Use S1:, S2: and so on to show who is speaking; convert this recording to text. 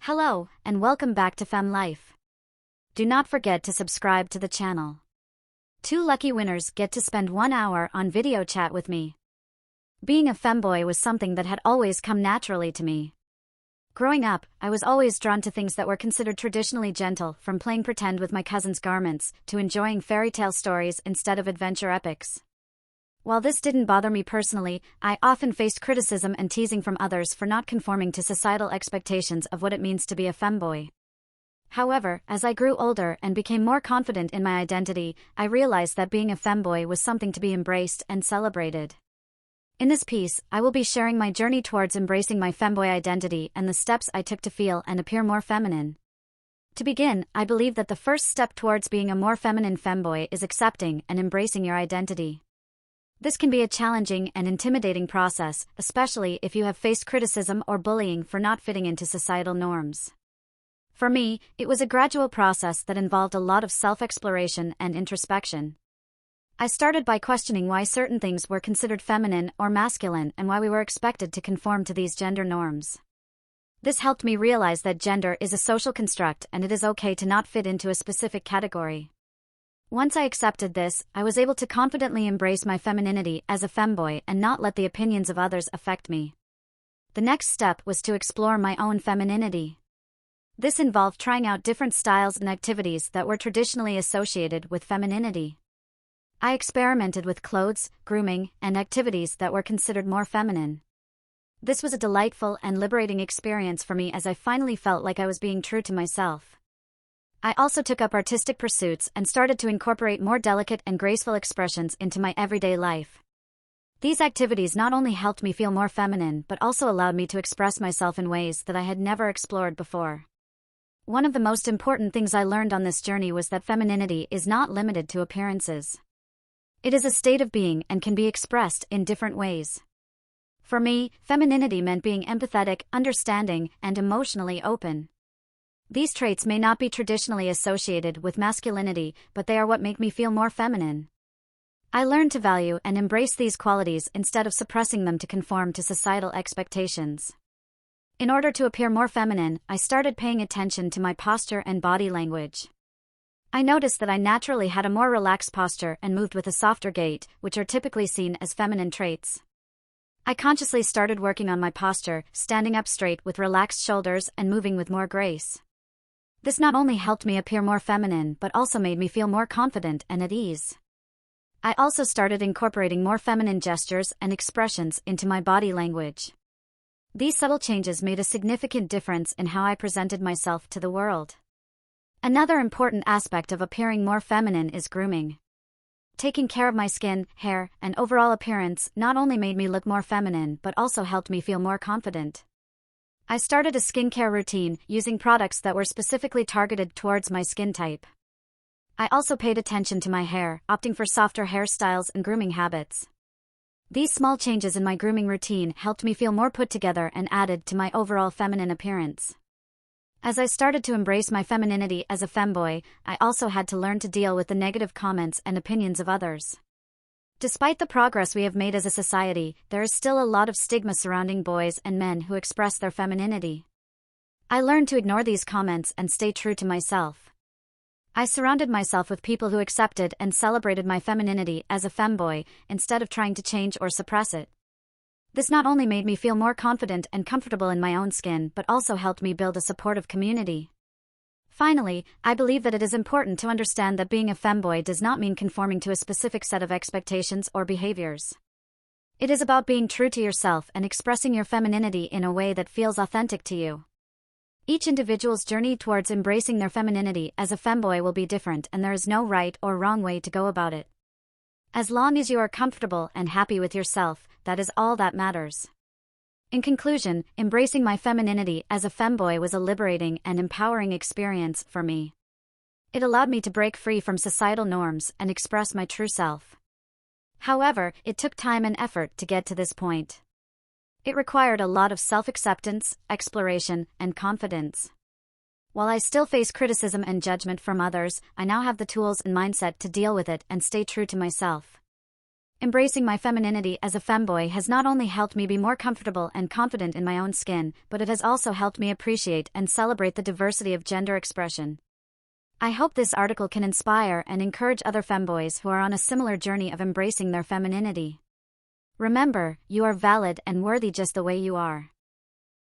S1: Hello, and welcome back to Fem Life. Do not forget to subscribe to the channel. 2 lucky winners get to spend 1 hour on video chat with me. Being a femboy was something that had always come naturally to me. Growing up, I was always drawn to things that were considered traditionally gentle, from playing pretend with my cousin's garments, to enjoying fairy tale stories instead of adventure epics. While this didn't bother me personally, I often faced criticism and teasing from others for not conforming to societal expectations of what it means to be a femboy. However, as I grew older and became more confident in my identity, I realized that being a femboy was something to be embraced and celebrated. In this piece, I will be sharing my journey towards embracing my femboy identity and the steps I took to feel and appear more feminine. To begin, I believe that the first step towards being a more feminine femboy is accepting and embracing your identity. This can be a challenging and intimidating process, especially if you have faced criticism or bullying for not fitting into societal norms. For me, it was a gradual process that involved a lot of self-exploration and introspection. I started by questioning why certain things were considered feminine or masculine and why we were expected to conform to these gender norms. This helped me realize that gender is a social construct and it is okay to not fit into a specific category. Once I accepted this, I was able to confidently embrace my femininity as a femboy and not let the opinions of others affect me. The next step was to explore my own femininity. This involved trying out different styles and activities that were traditionally associated with femininity. I experimented with clothes, grooming, and activities that were considered more feminine. This was a delightful and liberating experience for me as I finally felt like I was being true to myself. I also took up artistic pursuits and started to incorporate more delicate and graceful expressions into my everyday life. These activities not only helped me feel more feminine but also allowed me to express myself in ways that I had never explored before. One of the most important things I learned on this journey was that femininity is not limited to appearances. It is a state of being and can be expressed in different ways. For me, femininity meant being empathetic, understanding, and emotionally open. These traits may not be traditionally associated with masculinity, but they are what make me feel more feminine. I learned to value and embrace these qualities instead of suppressing them to conform to societal expectations. In order to appear more feminine, I started paying attention to my posture and body language. I noticed that I naturally had a more relaxed posture and moved with a softer gait, which are typically seen as feminine traits. I consciously started working on my posture, standing up straight with relaxed shoulders and moving with more grace. This not only helped me appear more feminine but also made me feel more confident and at ease. I also started incorporating more feminine gestures and expressions into my body language. These subtle changes made a significant difference in how I presented myself to the world. Another important aspect of appearing more feminine is grooming. Taking care of my skin, hair, and overall appearance not only made me look more feminine but also helped me feel more confident. I started a skincare routine, using products that were specifically targeted towards my skin type. I also paid attention to my hair, opting for softer hairstyles and grooming habits. These small changes in my grooming routine helped me feel more put together and added to my overall feminine appearance. As I started to embrace my femininity as a femboy, I also had to learn to deal with the negative comments and opinions of others. Despite the progress we have made as a society, there is still a lot of stigma surrounding boys and men who express their femininity. I learned to ignore these comments and stay true to myself. I surrounded myself with people who accepted and celebrated my femininity as a femboy, instead of trying to change or suppress it. This not only made me feel more confident and comfortable in my own skin but also helped me build a supportive community. Finally, I believe that it is important to understand that being a femboy does not mean conforming to a specific set of expectations or behaviors. It is about being true to yourself and expressing your femininity in a way that feels authentic to you. Each individual's journey towards embracing their femininity as a femboy will be different, and there is no right or wrong way to go about it. As long as you are comfortable and happy with yourself, that is all that matters. In conclusion, embracing my femininity as a femboy was a liberating and empowering experience for me. It allowed me to break free from societal norms and express my true self. However, it took time and effort to get to this point. It required a lot of self-acceptance, exploration, and confidence. While I still face criticism and judgment from others, I now have the tools and mindset to deal with it and stay true to myself. Embracing my femininity as a femboy has not only helped me be more comfortable and confident in my own skin, but it has also helped me appreciate and celebrate the diversity of gender expression. I hope this article can inspire and encourage other femboys who are on a similar journey of embracing their femininity. Remember, you are valid and worthy just the way you are.